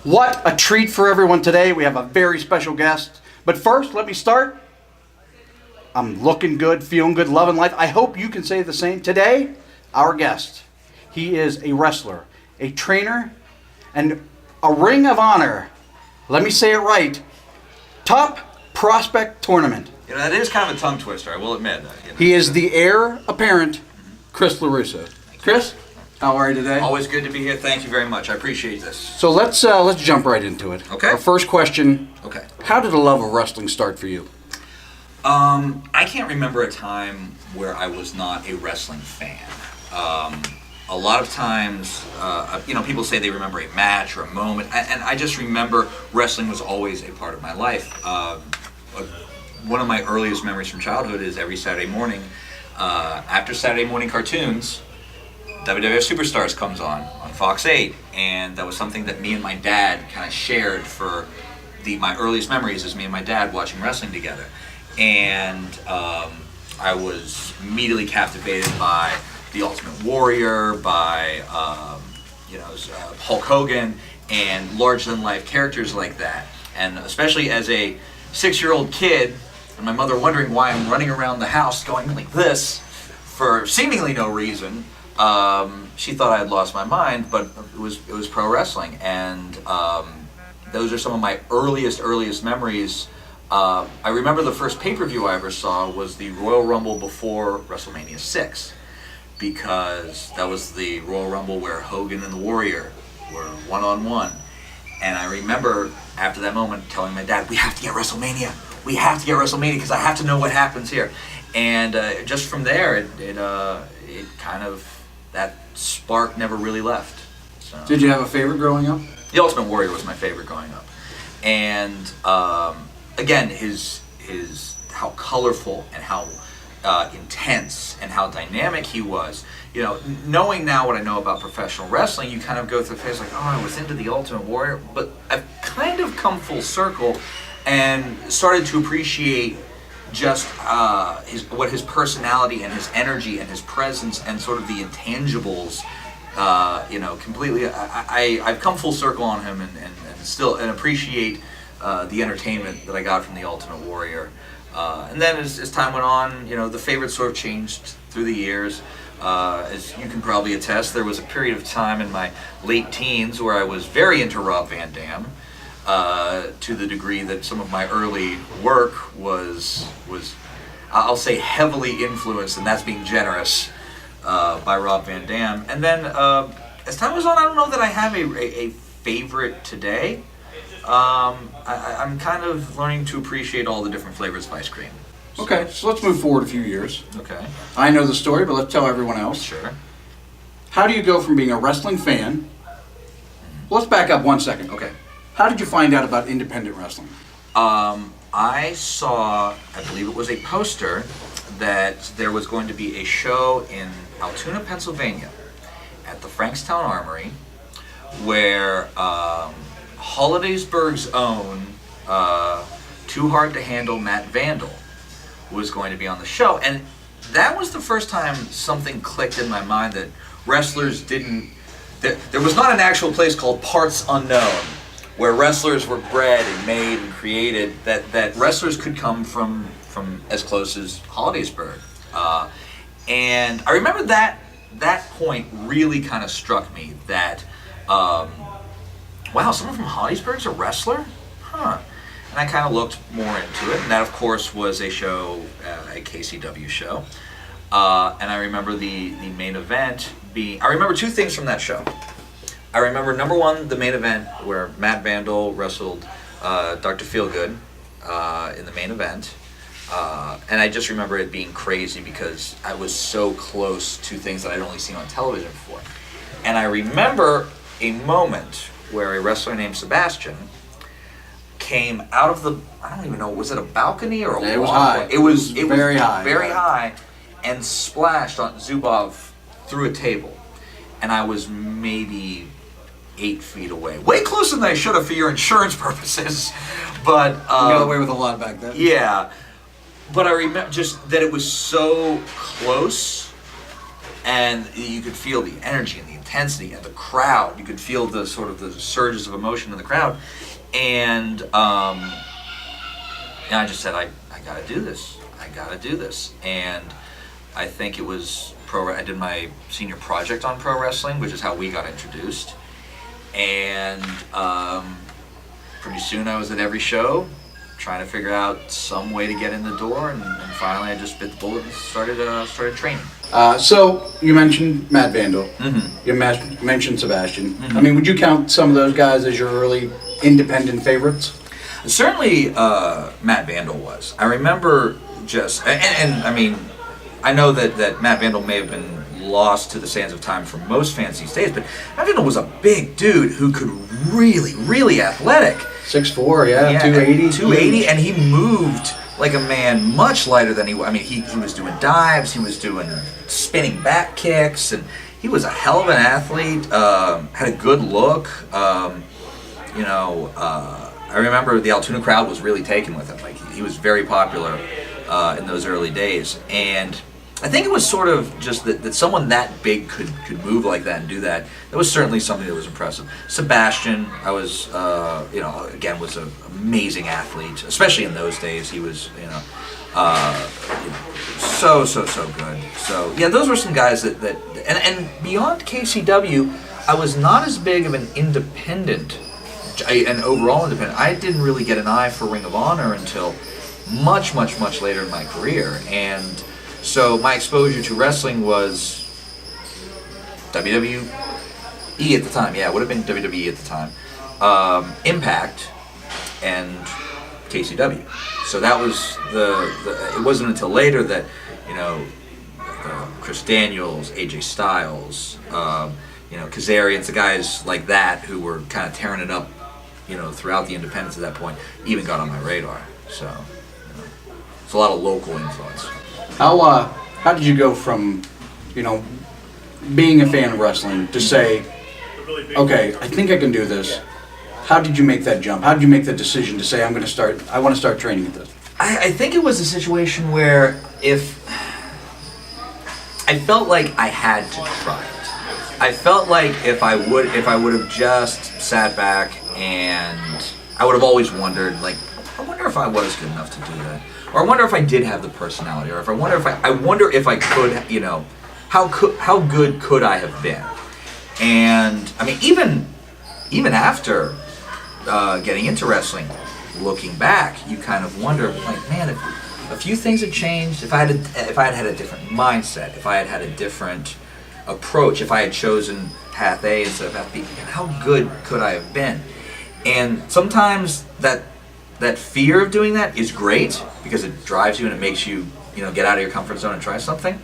What a treat for everyone today. We have a very special guest. But first, let me start. I'm looking good, feeling good, loving life. I hope you can say the same. Today, our guest. He is a wrestler, a trainer, and a Ring of Honor. Let me say it right. Top Prospect Tournament. You know, that is kind of a tongue twister, I will admit. He is the heir apparent, Chris Lerusso. Chris, how are you today? Always good to be here. Thank you very much. I appreciate this. So let's jump right into it. Okay. Our first question. Okay. How did the love of wrestling start for you? I can't remember a time where I was not a wrestling fan. A lot of times, people say they remember a match or a moment, and I just remember wrestling was always a part of my life. One of my earliest memories from childhood is every Saturday morning, after Saturday morning cartoons, WWF Superstars comes on Fox 8, and that was something that me and my dad kind of shared for my earliest memories is me and my dad watching wrestling together. And I was immediately captivated by The Ultimate Warrior, by Hulk Hogan, and larger-than-life characters like that. And especially as a 6-year-old kid, and my mother wondering why I'm running around the house going like this for seemingly no reason, she thought I had lost my mind, but it was pro wrestling. And those are some of my earliest memories. I remember the first pay-per-view I ever saw was the Royal Rumble before WrestleMania 6, because that was the Royal Rumble where Hogan and the Warrior were one-on-one. And I remember after that moment telling my dad, we have to get WrestleMania. We have to get WrestleMania because I have to know what happens here. And just from there, it kind of, that spark never really left. So. Did you have a favorite growing up? The Ultimate Warrior was my favorite growing up. And again, his how colorful and how intense and how dynamic he was. You know, knowing now what I know about professional wrestling, you kind of go through the phase like, oh, I was into the Ultimate Warrior, but I've kind of come full circle and started to appreciate just what his personality and his energy and his presence and sort of the intangibles. Completely. I've come full circle on him and appreciate the entertainment that I got from the Ultimate Warrior. And then as time went on, the favorites sort of changed through the years. As you can probably attest, there was a period of time in my late teens where I was very into Rob Van Dam, to the degree that some of my early work was I'll say heavily influenced, and that's being generous, by Rob Van Dam. And then as time goes on, I don't know that I have a favorite today. I'm kind of learning to appreciate all the different flavors of ice cream. Okay, so let's move forward a few years. Okay. I know the story, but let's tell everyone else. Sure. How do you go from being a wrestling fan? Well, let's back up 1 second. Okay. How did you find out about independent wrestling? I saw, I believe it was a poster, that there was going to be a show in Altoona, Pennsylvania, at the Frankstown Armory, where Hollidaysburg's own Too Hard to Handle Matt Vandal was going to be on the show. And that was the first time something clicked in my mind that wrestlers didn't... There was not an actual place called Parts Unknown where wrestlers were bred and made and created, that wrestlers could come from as close as Hollidaysburg. And I remember that point really kind of struck me that, wow, someone from Hollidaysburg's a wrestler? Huh. And I kind of looked more into it, and that, of course, was a show, a KCW show. And I remember the main event being... I remember two things from that show. I remember, number one, the main event where Matt Vandal wrestled Dr. Feelgood in the main event. And I just remember it being crazy because I was so close to things that I'd only seen on television before. And I remember a moment where a wrestler named Sebastian came out of the, I don't even know, was it a balcony or a It was high. It was very high. Very high, and splashed on Zubov through a table. And I was maybe 8 feet away. Way closer than I should have for your insurance purposes. But you got away with a lot back then. Yeah. But I remember just that it was so close and you could feel the energy and the intensity and the crowd. You could feel the sort of the surges of emotion in the crowd, and I just said, I got to do this. I got to do this, and I think it was I did my senior project on pro wrestling, which is how we got introduced, and pretty soon I was at every show, trying to figure out some way to get in the door, and finally I just bit the bullet and started training. So you mentioned Matt Vandal. Mm-hmm. You mentioned Sebastian. Mm-hmm. I mean, would you count some of those guys as your early independent favorites? Certainly, Matt Vandal was. I remember and I mean, I know that Matt Vandal may have been lost to the sands of time for most fans these days, but Matt Vandal was a big dude who could really athletic. 6'4", yeah, 280. 280, and he moved like a man much lighter than he was. I mean, he was doing dives, he was doing spinning back kicks, and he was a hell of an athlete, had a good look. I remember the Altoona crowd was really taken with him. Like, he was very popular in those early days, and I think it was sort of just that someone that big could move like that and do that. That was certainly something that was impressive. Sebastian, I was, again, was an amazing athlete, especially in those days. He was, so good. So yeah, those were some guys and beyond KCW, I was not as big of an independent, an overall independent. I didn't really get an eye for Ring of Honor until much later in my career, and so my exposure to wrestling was WWE at the time. Yeah, it would have been WWE at the time. Impact and KCW. So that was it wasn't until later that, Chris Daniels, AJ Styles, Kazarians, the guys like that who were kind of tearing it up, throughout the independents at that point, even got on my radar. So, it's a lot of local influence. How did you go from, being a fan of wrestling to say, okay, I think I can do this? How did you make that jump? How did you make the decision to say, I want to start training at this? I think it was a situation where I felt like I had to try it. I felt like if I would have just sat back, and I would have always wondered, like, I wonder if I was good enough to do that. Or I wonder if I did have the personality, or I wonder if I could, how good could I have been? And I mean, even after getting into wrestling, looking back, you kind of wonder, like, man, if a few things had changed, if I had had a different mindset, if I had had a different approach, if I had chosen path A instead of path B, how good could I have been? And sometimes that fear of doing that is great because it drives you and it makes you, get out of your comfort zone and try something.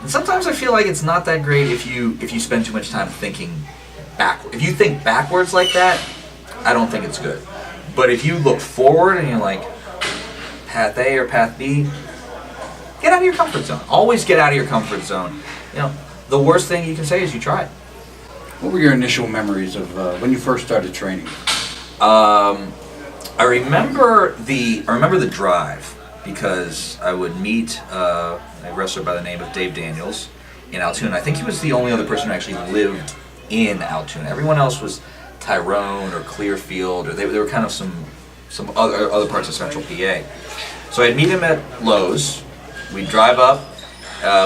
And sometimes I feel like it's not that great if you spend too much time thinking backward. If you think backwards like that, I don't think it's good. But if you look forward and you're like, path A or path B, get out of your comfort zone. Always get out of your comfort zone. The worst thing you can say is you tried. What were your initial memories of when you first started training? I remember the drive because I would meet a wrestler by the name of Dave Daniels in Altoona. I think he was the only other person who actually lived in Altoona. Everyone else was Tyrone or Clearfield, or they were kind of some other parts of Central PA. So I'd meet him at Lowe's. We'd drive up.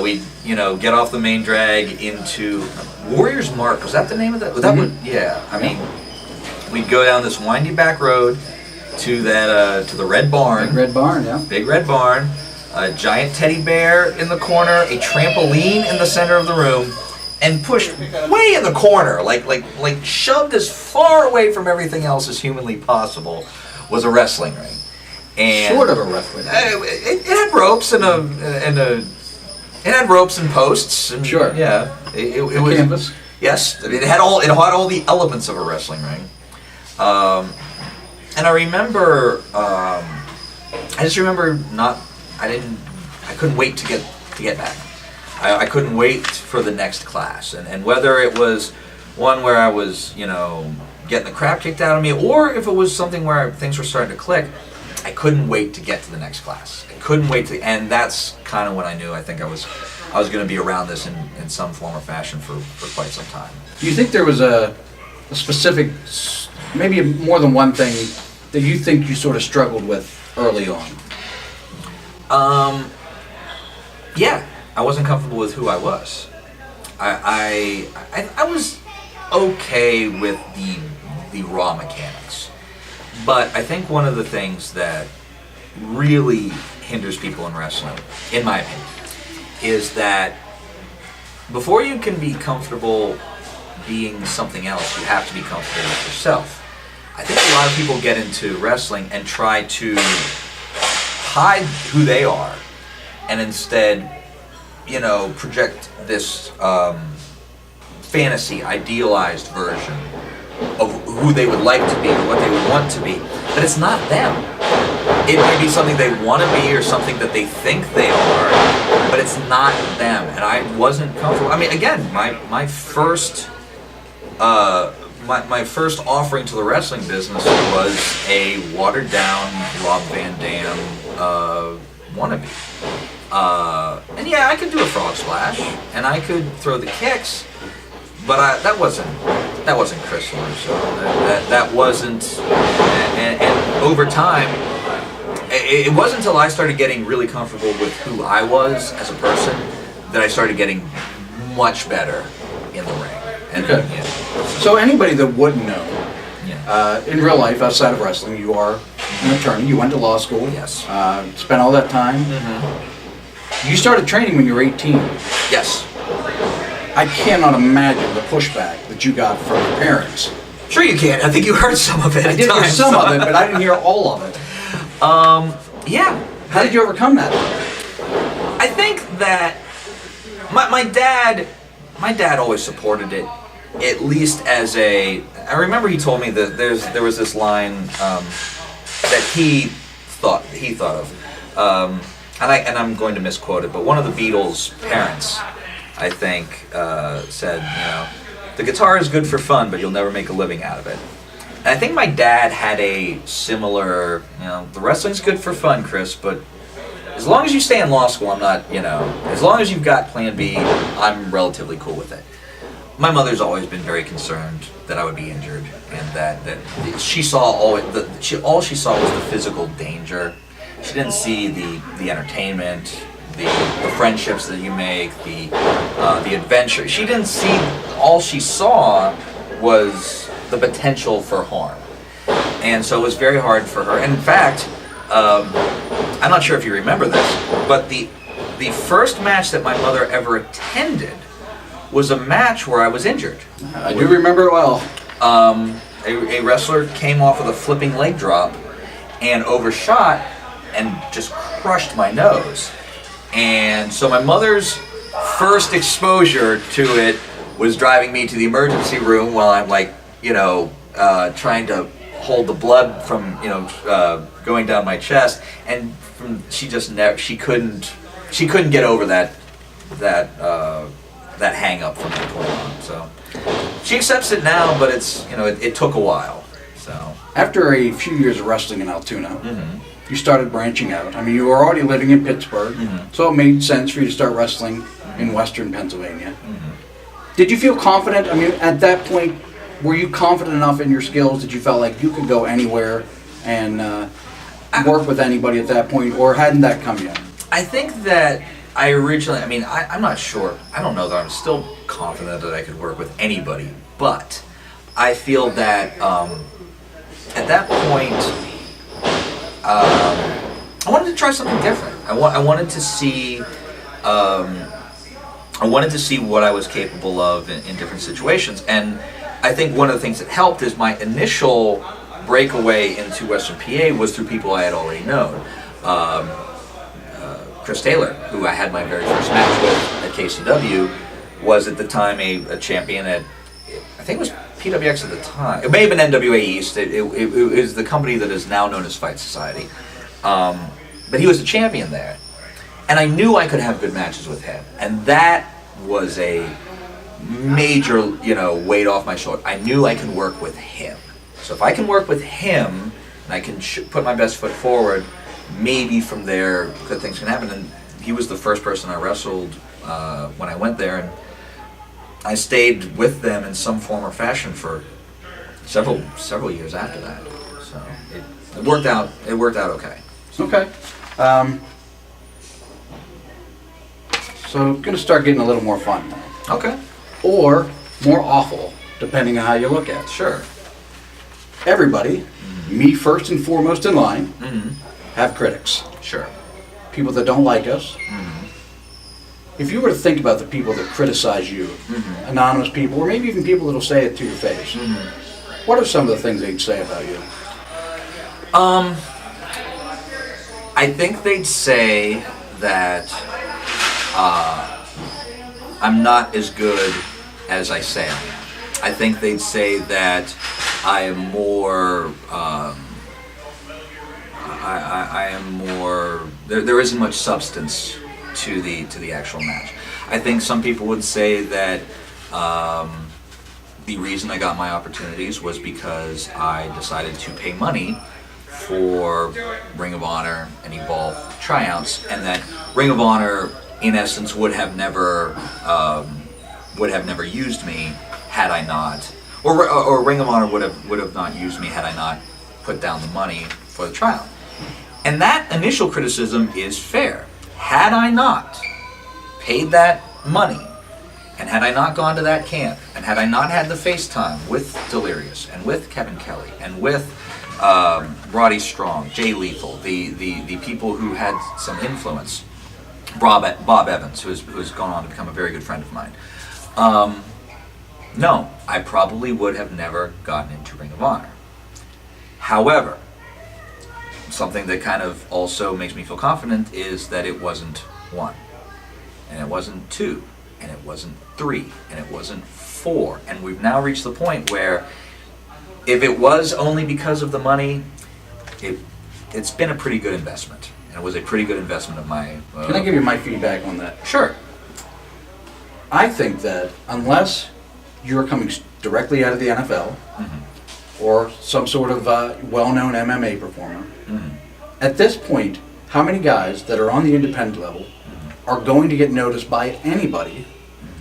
We'd get off the main drag into Warrior's Mark. Was that the name of that? Was that one? Yeah. I mean, we'd go down this windy back road to the Red Barn. Big Red Barn, yeah. Big Red Barn. A giant teddy bear in the corner, a trampoline in the center of the room, and pushed way in the corner, like shoved as far away from everything else as humanly possible, was a wrestling ring. And sort of a wrestling ring. It had ropes and it had ropes and posts. And, sure. Yeah. It was canvas. Yes. It had all the elements of a wrestling ring. And I remember, I couldn't wait to get back. I couldn't wait for the next class, and whether it was one where I was, getting the crap kicked out of me, or if it was something where things were starting to click, I couldn't wait to get to the next class. I couldn't wait and that's kind of when I knew I think I was I was going to be around this in some form or fashion for quite some time. Do you think there was a specific, maybe more than one thing that you think you sort of struggled with early on? Yeah, I wasn't comfortable with who I was. I was okay with the raw mechanics, but I think one of the things that really hinders people in wrestling, in my opinion, is that before you can be comfortable being something else, you have to be comfortable with yourself. I think a lot of people get into wrestling and try to hide who they are, and instead, project this fantasy, idealized version of who they would like to be or what they would want to be. But it's not them. It may be something they want to be or something that they think they are, but it's not them. And I wasn't comfortable. I mean, again, my first offering to the wrestling business was a watered down Rob Van Dam wannabe. And yeah, I could do a frog splash and I could throw the kicks, but that wasn't Chris Lerusso. That wasn't. And over time, it wasn't until I started getting really comfortable with who I was as a person that I started getting much better in the ring. And, okay. Yeah. So anybody that wouldn't know, Yeah. in real life, outside of wrestling, you are an attorney. You went to law school. Yes. Spent all that time. Mm-hmm. You started training when you were 18. Yes. I cannot imagine the pushback that you got from your parents. Sure you can. I think you heard some of it. I did hear some of it, but I didn't hear all of it. Yeah. How did you overcome that? I think that my dad always supported it, at least as a. I remember he told me that there was this line that he thought of, and I'm going to misquote it, but one of the Beatles' parents, I think, said, the guitar is good for fun, but you'll never make a living out of it. And I think my dad had a similar, the wrestling's good for fun, Chris, but as long as you stay in law school, I'm not, as long as you've got plan B, I'm relatively cool with it. My mother's always been very concerned that I would be injured, and that she saw all she saw was the physical danger. She didn't see the entertainment, the friendships that you make, the adventure. She didn't see. All she saw was the potential for harm, and so it was very hard for her. And in fact, I'm not sure if you remember this, but the first match that my mother ever attended was a match where I was injured. I do remember it well. A wrestler came off with a flipping leg drop and overshot and just crushed my nose. And so my mother's first exposure to it was driving me to the emergency room while I'm trying to hold the blood from going down my chest, and she couldn't get over that hang up from that point on. So she accepts it now, but it took a while. So after a few years of wrestling in Altoona, mm-hmm. you started branching out. I mean, you were already living in Pittsburgh, mm-hmm. so it made sense for you to start wrestling in Western Pennsylvania. Mm-hmm. Did you feel confident? I mean, at that point, were you confident enough in your skills that you felt like you could go anywhere and work with anybody at that point, or hadn't that come yet? I think that I originally, I'm not sure. I don't know that I'm still confident that I could work with anybody, but I feel that at that point, I wanted to try something different. I wanted to see. I wanted to see what I was capable of in different situations, and I think one of the things that helped is my initial breakaway into Western PA was through people I had already known. Chris Taylor, who I had my very first match with at KCW, was at the time a champion at, I think it was PWX at the time. It may have been NWA East. It is the company that is now known as Fight Society. But he was the champion there. And I knew I could have good matches with him. And that was a major, weight off my shoulder. I knew I could work with him. So if I can work with him, and I can put my best foot forward, maybe from there good things can happen. And he was the first person I wrestled when I went there, and I stayed with them in some form or fashion for several years after that. So it worked out. It worked out okay. Okay. So going to start getting a little more fun now. Okay. Or more awful, depending on how you look at it. Sure. Everybody, me first and foremost in line, have critics. Sure. People that don't like us. If you were to think about the people that criticize you, anonymous people, or maybe even people that'll say it to your face, what are some of the things they'd say about you? I think they'd say that I'm not as good as I say I am. I think they'd say that I am more. I am more. There isn't much substance to the actual match. I think some people would say that the reason I got my opportunities was because I decided to pay money for Ring of Honor and Evolve tryouts, and that Ring of Honor, in essence, would have never used me had I not, or Ring of Honor would have not used me had I not put down the money for the tryout. And that initial criticism is fair. Had I not paid that money, and had I not gone to that camp, and had I not had the FaceTime with Delirious, and with Kevin Kelly, and with Roddy Strong, Jay Lethal, the people who had some influence, Bob Evans, who's gone on to become a very good friend of mine, no, I probably would have never gotten into Ring of Honor. However, something that kind of also makes me feel confident is that it wasn't 1, and it wasn't 2, and it wasn't 3, and it wasn't 4, and we've now reached the point where if it was only because of the money, it's been a pretty good investment, and it was a pretty good investment of my... Can I give you my feedback on that? Sure. I think that unless you're coming directly out of the NFL, or some sort of well-known MMA performer, at this point, how many guys that are on the independent level are going to get noticed by anybody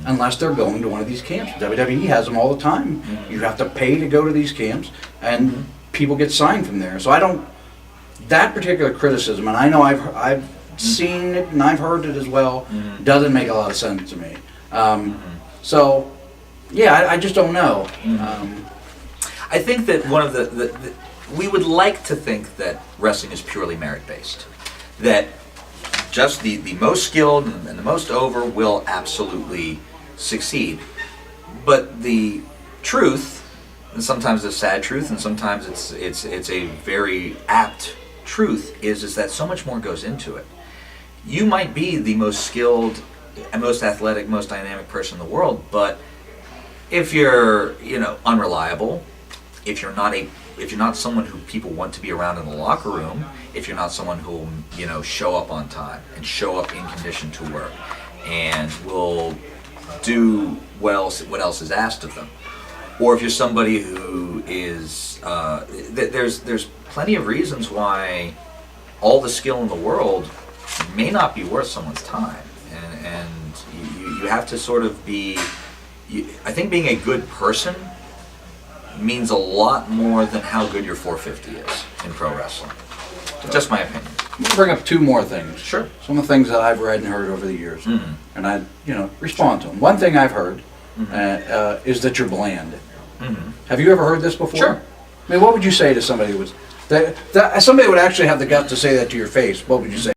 unless they're going to one of these camps? WWE has them all the time. You have to pay to go to these camps, and people get signed from there. So I don't... That particular criticism, and I know I've seen it and I've heard it as well, doesn't make a lot of sense to me. So, yeah, I just don't know. I think that one of the we would like to think that wrestling is purely merit-based. That just the most skilled and the most over will absolutely succeed. But the truth, and sometimes a sad truth, and sometimes it's a very apt truth, is that so much more goes into it. You might be the most skilled, most athletic, most dynamic person in the world, but if you're, unreliable, if you're not someone who people want to be around in the locker room, if you're not someone who will, show up on time and show up in condition to work and will do what else is asked of them, or if you're somebody who is, there's plenty of reasons why all the skill in the world may not be worth someone's time, and you have to sort of be. I think being a good person means a lot more than how good your 450 is in pro wrestling. Just my opinion. I'm going to bring up 2 more things. Sure. Some of the things that I've read and heard over the years. And I, respond to them. One thing I've heard is that you're bland. Have you ever heard this before? Sure. I mean, what would you say to somebody who was... That somebody would actually have the guts to say that to your face? What would you say?